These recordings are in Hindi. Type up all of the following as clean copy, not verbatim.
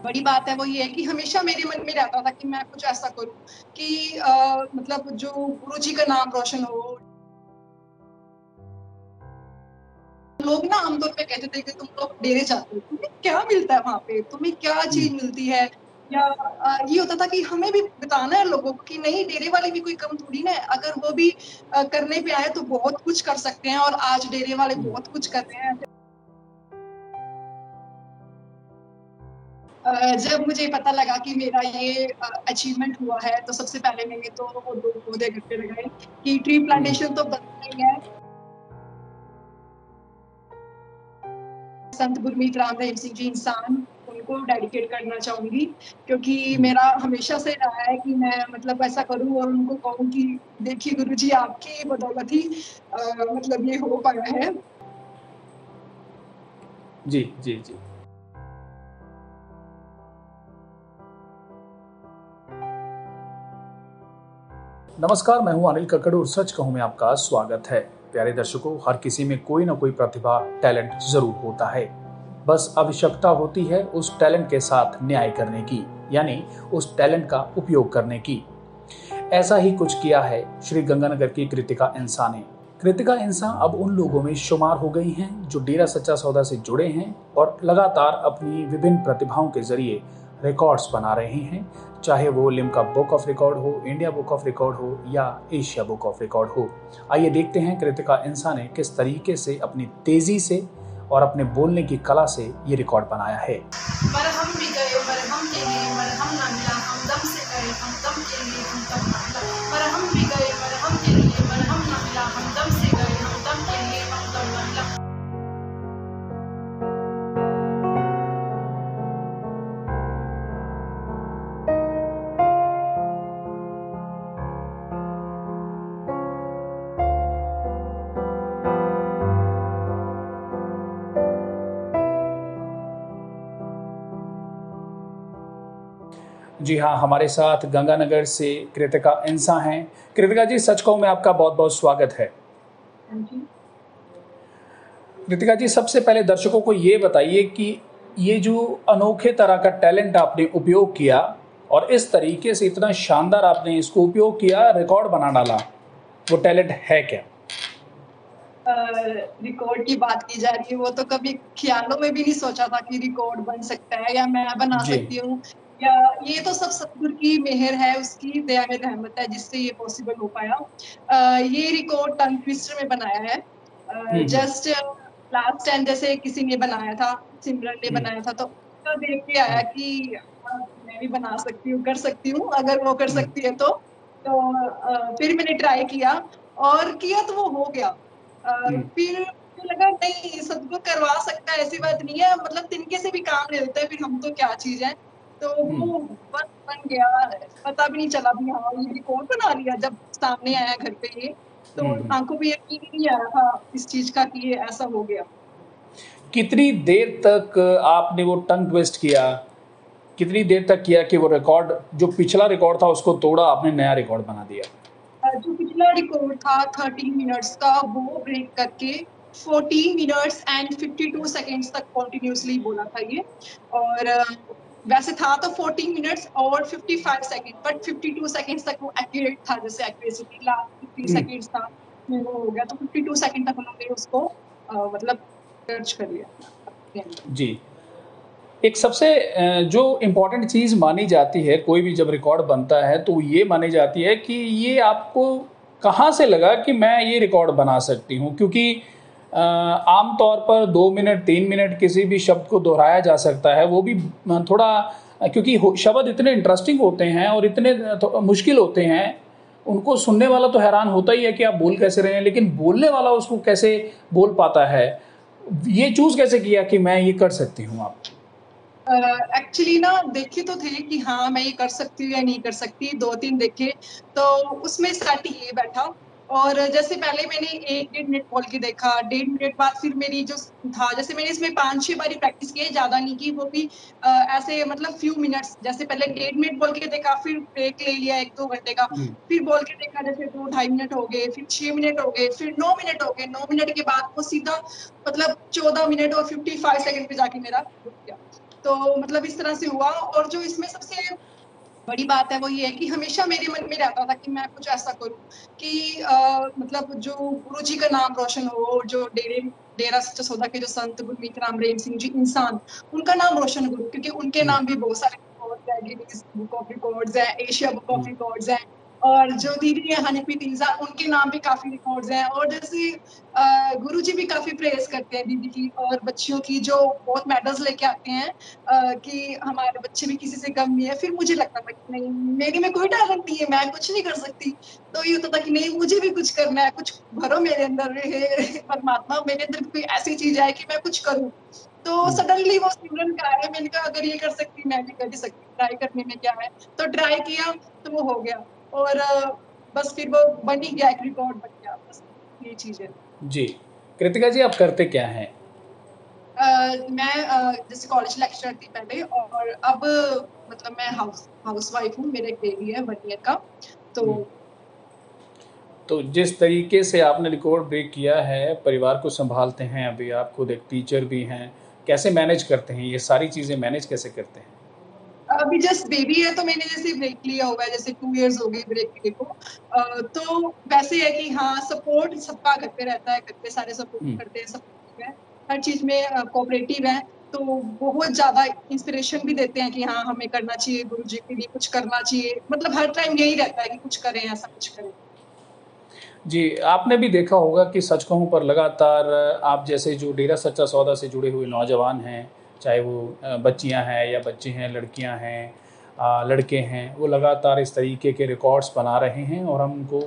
बड़ी बात है वो ये है कि हमेशा मेरे मन में रहता था कि मैं कुछ ऐसा करूँ कि मतलब जो गुरुजी का नाम रोशन हो। लोग ना आमतौर पे कहते थे कि तुम लोग डेरे जाते हो, तुम्हें क्या मिलता है वहाँ पे? तुम्हें क्या हुँ, चीज़ मिलती है? या ये होता था कि हमें भी बताना है लोगों को कि नहीं, डेरे वाले भी कोई कम थोड़ी ना है। अगर वो भी करने पे आए तो बहुत कुछ कर सकते हैं और आज डेरे वाले हुँ। बहुत कुछ कर रहे हैं। जब मुझे पता लगा कि मेरा ये अचीवमेंट हुआ है, तो सबसे पहले मैंने तो वो 2 पौधे घर पे लगाए कि ट्री हुँ। प्लांटेशन तो बनना ही है। संत गुरमीत राम रहीम सिंह जी इंसान, उनको डेडिकेट करना चाहूँगी, क्योंकि हुँ। मेरा हमेशा से रहा है कि मैं मतलब ऐसा करूँ और उनको कहूँ कि देखिए गुरुजी आपकी बदौलत ही मतलब ये हो पाया है। जी, जी, जी। नमस्कार, मैं हूँ अनिल कक्कड़ और सच कहूँ में आपका स्वागत है। प्यारे दर्शकों, हर किसी में कोई ना कोई प्रतिभा, टैलेंट ज़रूर होता है। बस आवश्यकता होती है उस टैलेंट के साथ न्याय करने की, यानी उस टैलेंट का उपयोग करने की। ऐसा ही कुछ किया है श्री गंगानगर की कृतिका इंसा ने। कृतिका इंसा अब उन लोगों में शुमार हो गई हैं जो डेरा सच्चा सौदा से जुड़े हैं और लगातार अपनी विभिन्न प्रतिभाओं के जरिए रिकॉर्ड्स बना रहे हैं, चाहे वो लिम्का बुक ऑफ रिकॉर्ड हो, इंडिया बुक ऑफ रिकॉर्ड हो या एशिया बुक ऑफ रिकॉर्ड हो। आइए देखते हैं कृतिका इंसा ने किस तरीके से अपनी तेजी से और अपने बोलने की कला से ये रिकॉर्ड बनाया है। मरहम भी गए मरहम के लिए मरहम ना मिला, हमदम से गए हमदम के लिए हमदम ना मिला। मरहम भी गए मरहम के लिए मरहम ना मिला, हमदम से गए हमदम के लिए हमदम ना मिला। जी हाँ, हमारे साथ गंगानगर से कृतिका इंसा हैं। कृतिका जी, सच कहूँ मैं आपका बहुत-बहुत स्वागत है। हाँ जी। कृतिका जी, सबसे पहले दर्शकों को ये बताइए कि ये जो अनोखे तरह का टैलेंट आपने उपयोग किया और इस तरीके से इतना शानदार आपने इसको उपयोग किया, रिकॉर्ड बना डाला, वो टैलेंट है क्या? रिकॉर्ड की बात की जा रही है, वो तो कभी ख्यालों में भी नहीं सोचा था कि रिकॉर्ड बन सकता है या मैं बना जी। सकती हूँ। या ये तो सब सतगुरु की मेहर है, उसकी दया में रहमत है जिससे ये पॉसिबल हो पाया। ये रिकॉर्ड टंग ट्विस्टर में बनाया है। हुँ, हुँ, जस्ट लास्ट टाइम जैसे किसी ने बनाया था, सिमरन ने हुँ, बनाया था, तो उसका देख के आया हुँ, कि हाँ, मैं भी बना सकती हूँ, कर सकती हूँ, अगर वो कर हुँ, सकती है तो। फिर मैंने ट्राई किया और किया तो वो हो गया। हुँ, फिर मुझे लगा नहीं, सदगुरु करवा सकता है, ऐसी बात नहीं है, मतलब तिनके से भी काम ले लेता है, फिर हम तो क्या चीज़ है। तो हुँ, वो बस बन गया, पता भी नहीं चला भी हाँ, ये रिकॉर्ड बना लिया जब सामने आया घर पे ये, तो हुँ, हुँ। आँखों पे यकीन ही नहीं आया था इस चीज़ का कि ये ऐसा हो गया। कितनी देर तक आपने वो टंग ट्विस्ट किया? कितनी देर तक किया कि वो रिकॉर्ड जो पिछला रिकॉर्ड था उसको तोड़ा, आपने नया रिकॉर्ड बना दिया? जो पिछला रिकॉर्ड था 13 मिनट्स का, वो ब्रेक करके 14 मिनट्स एंड 52 सेकंड्स तक कंटिन्यूअसली बोला था ये। और वैसे था तो 14 मिनट्स और 55 सेकंड, बट 52 सेकंड्स तक वो एक्यूरेट था, जैसे एक्यूरेसी थी, लास्ट 50 हुँ। सेकंड्स था फिर वो हो गया, तो 52 सेकंड तक उन्होंने उसको मतलब दर्ज कर लिया अपने अंदर। जी। एक सबसे जो इम्पोर्टेंट चीज़ मानी जाती है, कोई भी जब रिकॉर्ड बनता है, तो ये मानी जाती है कि ये आपको कहाँ से लगा कि मैं ये रिकॉर्ड बना सकती हूँ? क्योंकि आम तौर पर 2 मिनट, 3 मिनट किसी भी शब्द को दोहराया जा सकता है, वो भी थोड़ा क्योंकि शब्द इतने इंटरेस्टिंग होते हैं और इतने मुश्किल होते हैं, उनको सुनने वाला तो हैरान होता ही है कि आप बोल कैसे रहे हैं, लेकिन बोलने वाला उसको कैसे बोल पाता है? ये चूज़ कैसे किया कि मैं ये कर सकती हूँ आप? एक्चुअली ना देखे तो थे कि हाँ, मैं ये कर सकती हूँ या नहीं कर सकती, 2-3 देखे, तो उसमें सेट ये बैठा। और जैसे पहले मैंने 1 डेढ़ मिनट बोल के देखा, डेढ़ मिनट बाद फिर मेरी जो था, जैसे मैंने इसमें 5-6 बारी प्रैक्टिस की है, ज़्यादा नहीं की, वो भी ऐसे मतलब फ्यू मिनट्स, जैसे पहले डेढ़ मिनट बोल के देखा, फिर ब्रेक ले लिया 1-2 घंटे का, हुँ। फिर बोल के देखा, जैसे 2 ढाई मिनट हो गए, फिर 6 मिनट हो गए, फिर 9 मिनट हो गए, 9 मिनट के बाद वो सीधा मतलब 14 मिनट और 55 सेकंड पे जाके मेरा रुक गया। तो मतलब इस तरह से हुआ। और जो इसमें सबसे बड़ी बात है वो ये है कि हमेशा मेरे मन में रहता था कि मैं कुछ ऐसा करूं कि मतलब जो गुरु जी का नाम रोशन हो, और जो डेरा सच्चा सौदा के जो संत गुरमीत राम रहीम सिंह जी इंसान, उनका नाम रोशन करूं, क्योंकि उनके नाम भी बहुत सारे रिकॉर्ड्स है, गिनीज बुक ऑफ रिकॉर्ड्स है, एशिया बुक ऑफ रिकॉर्ड्स है। और जो दीदी है हनीप्रीत इंसान, उनके नाम भी काफी रिकॉर्ड्स हैं। और जैसे गुरु जी भी काफी प्रेज करते हैं दीदी की और बच्चियों की, जो बहुत मेडल्स लेके आते हैं, कि हमारे बच्चे भी किसी से कम नहीं है। फिर मुझे लगता था कि नहीं, मेरी में कोई टैलेंट नहीं है, मैं कुछ नहीं कर सकती। तो ये होता था कि नहीं, मुझे भी कुछ करना है, कुछ भरो मेरे अंदर है परमात्मा, मेरे अंदर भी कोई ऐसी चीज है कि मैं कुछ करूं। तो सडनली वो सिमरन का आया, मैंने कहा अगर ये कर सकती मैं भी कर ही सकती, ट्राई करने में क्या है। तो ट्राई किया तो वो हो गया। और बस फिर वो बन ही गया, एक रिकॉर्ड बन गया, बस ये चीज है। जी। कृतिका जी, आप करते क्या हैं? मैं जैसे कॉलेज लेक्चरर थी पहले, और अब मतलब मैं हाउस वाइफ हूँ। मेरा एक बेबी है 1 ईयर का। तो तो जिस तरीके से आपने रिकॉर्ड ब्रेक किया है, परिवार को संभालते हैं, अभी आप खुद एक टीचर भी हैं, कैसे मैनेज करते हैं ये सारी चीज़ें, मैनेज कैसे करते हैं? अभी जस्ट बेबी है, तो मैंने जैसे ब्रेक लिया हुआ है, जैसे 2 इयर्स हो गए ब्रेक लिए को। तो वैसे है कि हाँ, सपोर्ट सबका घर पे रहता है, घर पे सारे सपोर्ट करते हैं, सपोर्टिव है, हर चीज में कोऑपरेटिव है। तो बहुत ज्यादा इंस्पिरेशन भी देते हैं कि हाँ, हमें करना चाहिए, गुरु जी के लिए कुछ करना चाहिए, मतलब हर टाइम यही रहता है कि कुछ करें, ऐसा कुछ करें। जी, आपने भी देखा होगा कि सच कहूँ पर लगातार आप जैसे जो डेरा सच्चा सौदा से जुड़े हुए नौजवान हैं, चाहे वो बच्चियां हैं या बच्चे हैं, लड़कियां हैं, लड़के हैं, वो लगातार इस तरीके के रिकॉर्ड्स बना रहे हैं और हम उनको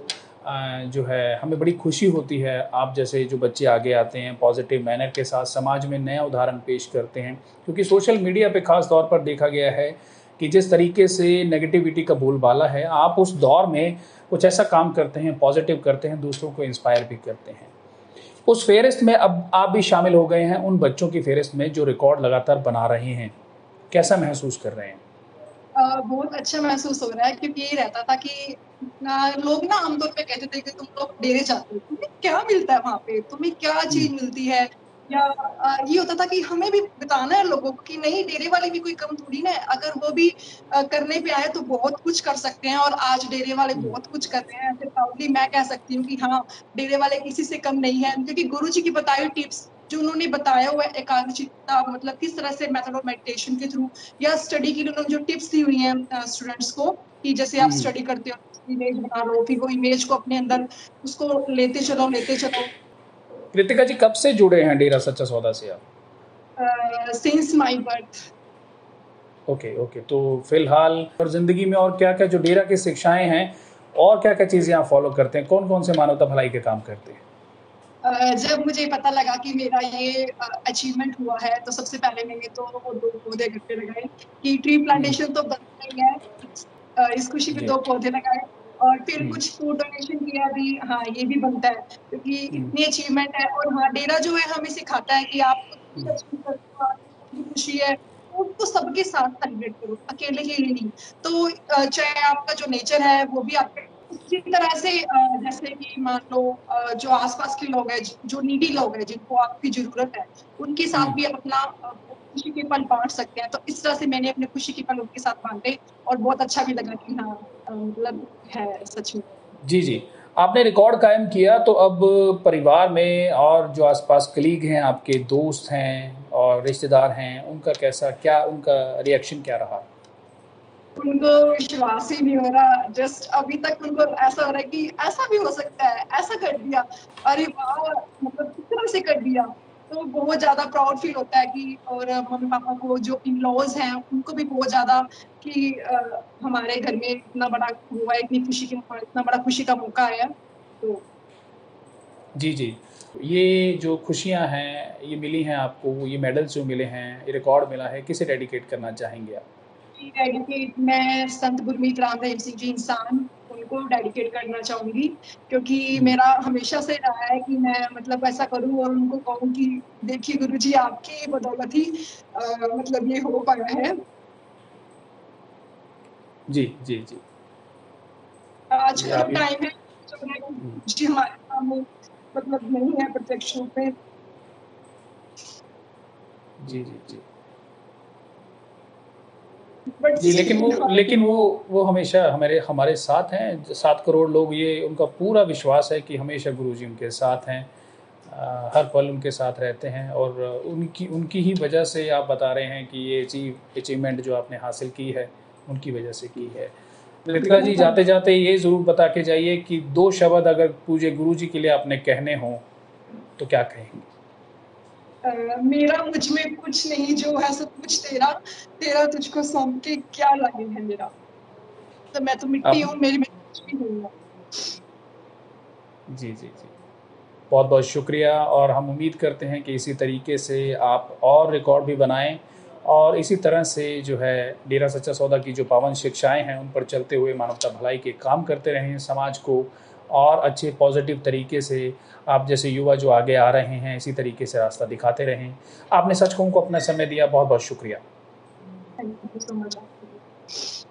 जो है हमें बड़ी खुशी होती है। आप जैसे जो बच्चे आगे आते हैं पॉजिटिव मैनर के साथ समाज में नया उदाहरण पेश करते हैं, क्योंकि सोशल मीडिया पे ख़ास तौर पर देखा गया है कि जिस तरीके से नेगेटिविटी का बोलबाला है, आप उस दौर में कुछ ऐसा काम करते हैं, पॉजिटिव करते हैं, दूसरों को इंस्पायर भी करते हैं। उस फेहरिस्त में अब आप भी शामिल हो गए हैं, उन बच्चों की फेहरिस्त में जो रिकॉर्ड लगातार बना रहे हैं। कैसा महसूस कर रहे हैं? बहुत अच्छा महसूस हो रहा है, क्योंकि ये रहता था कि लोग ना आमतौर पे कहते थे कि तुम लोग डेरे जाते हो, तुम्हें क्या मिलता है वहां पे, तुम्हें क्या चीज मिलती है। या ये होता था कि हमें भी बताना है लोगों को कि नहीं, डेरे वाले भी कोई कम थोड़ी ना है, अगर वो भी करने पे आए तो बहुत कुछ कर सकते हैं। और आज डेरे वाले बहुत कुछ कर रहे हैं, ऐसे प्राउडली मैं कह सकती हूँ कि हाँ, डेरे वाले किसी से कम नहीं है, क्योंकि गुरु जी की बताई हुई टिप्स, जो उन्होंने बताया हुआ है एकाग्रचित्ता, मतलब किस तरह से मेथड ऑफ मेडिटेशन के थ्रू, या स्टडी के लिए उन्होंने जो टिप्स दी हुई हैं स्टूडेंट्स को, कि जैसे आप स्टडी करते हो, इमेज बना लो, फिर वो इमेज को अपने अंदर उसको लेते चलो। कृतिका जी, कब से जुड़े हैं डेरा सच्चा सौदा से आप? Since my birth. Okay, okay. तो फिलहाल और ज़िंदगी में और क्या क्या जो डेरा की शिक्षाएं हैं, और क्या क्या चीज़ें आप फॉलो करते हैं, कौन कौन से मानवता भलाई के काम करते हैं? जब मुझे पता लगा कि मेरा ये अचीवमेंट हुआ है, तो सबसे पहले मैंने तो वो 2 पौधे घर पे लगाए, कि ट्री प्लांटेशन तो बनता ही है, इस खुशी पे जी। 2 पौधे लगाए। और फिर कुछ फूड डोनेशन किया भी, हाँ ये भी बनता है, क्योंकि इतनी अचीवमेंट है। और हाँ, डेरा जो है हमें सिखाता है कि आप कुछ अचीव करते हो, आपको भी खुशी है, तो उसको सबके साथ सेलिब्रेट करो, अकेले के लिए नहीं। तो चाहे आपका जो नेचर है वो भी आपके उसी तरह से, जैसे कि मान लो जो आसपास के लोग हैं, जो नीडी लोग हैं, जिनको आपकी जरूरत है, उनके साथ भी आप अपना खुशी के पल बांट सकते हैं। तो इस तरह से मैंने अपने खुशी के पल उनके साथ बांटे, और बहुत अच्छा भी लगा कि हाँ, मतलब है सच में। जी, जी। आपने रिकॉर्ड कायम किया, तो अब परिवार में और जो आसपास कलीग हैं, आपके दोस्त हैं और रिश्तेदार हैं, उनका कैसा, क्या उनका रिएक्शन क्या रहा? उनको विश्वास ही नहीं हो रहा, जस्ट अभी तक उनको ऐसा हो रहा है कि ऐसा भी हो सकता है, ऐसा कर दिया, अरे वाह, मतलब किस तरह से कर दिया। तो बहुत ज्यादा प्राउड फील होता है कि, और मम्मी पापा को, जो इन लॉज हैं, उनको भी बहुत ज्यादा कि हमारे घर में इतना बड़ा हुआ है, इतना बड़ा खुशी का मौका आया। तो जी, जी। ये जो खुशियाँ हैं, ये मिली हैं आपको, ये मेडल्स जो मिले हैं, ये रिकॉर्ड मिला है, किसे डेडिकेट करना चाहेंगे आप? डेडिकेट मैं संत गुरमीत राम रहीम सिंह जी इंसान, उनको डेडिकेट करना चाहूंगी, क्योंकि मेरा हमेशा से रहा है कि मैं मतलब ऐसा करूं और उनको कहूं कि देखिए गुरु जी, आपकी बदौलत ही मतलब ये हो पाया है। जी, जी, जी। आज जी, का जो आप ये टाइम है, जो है कि गुरु जी हमारे सामने मतलब नहीं है प्रत्यक्ष रूप में। जी। प्रत्यक्ष रूप में। जी, जी, जी। जी, जी, जी। जी, जी, जी। जी, जी, जी। जी, जी, जी। जी, जी, जी। जी, जी, जी। जी, जी, जी। जी, जी, जी। जी, जी, जी। जी, जी, जी। जी, जी, जी। जी, जी, जी। जी, जी, जी। जी, जी, जी। जी, जी, जी। जी, जी, जी। जी, जी, जी। बट जी, स्टिल लेकिन वो हमेशा हमारे हमारे साथ हैं। 7 करोड़ लोग, ये उनका पूरा विश्वास है कि हमेशा गुरुजी उनके साथ हैं। हर पल उनके साथ रहते हैं और उनकी उनकी ही वजह से आप बता रहे हैं कि ये अचीवमेंट जो आपने हासिल की है, उनकी वजह से की है। ललिता जी, जाते-जाते ये ज़रूर बता के जाइए कि 2 शब्द अगर पूज्य गुरुजी के लिए आपने कहने हों, तो क्या कहेंगे? मेरा मुझ में कुछ नहीं, जो है सब कुछ तेरा, तेरा तुझको सौंप के क्या लागे है मेरा। तो मैं तो मिट्टी आप हूँ, मेरी में कुछ भी नहीं है। जी, जी, जी। बहुत-बहुत शुक्रिया और हम उम्मीद करते हैं कि इसी तरीके से आप और रिकॉर्ड भी बनाएँ और इसी तरह से जो है डेरा सच्चा सौदा की जो पावन शिक्षाएँ हैं, उन पर चलते हुए मानवता भलाई के काम करते रहें, समाज को और अच्छे पॉज़िटिव तरीके से आप जैसे युवा जो आगे आ रहे हैं, इसी तरीके से रास्ता दिखाते रहें। आपने सच कहूँ को अपना समय दिया, बहुत-बहुत शुक्रिया। थैंक यू सो मच आपको भी।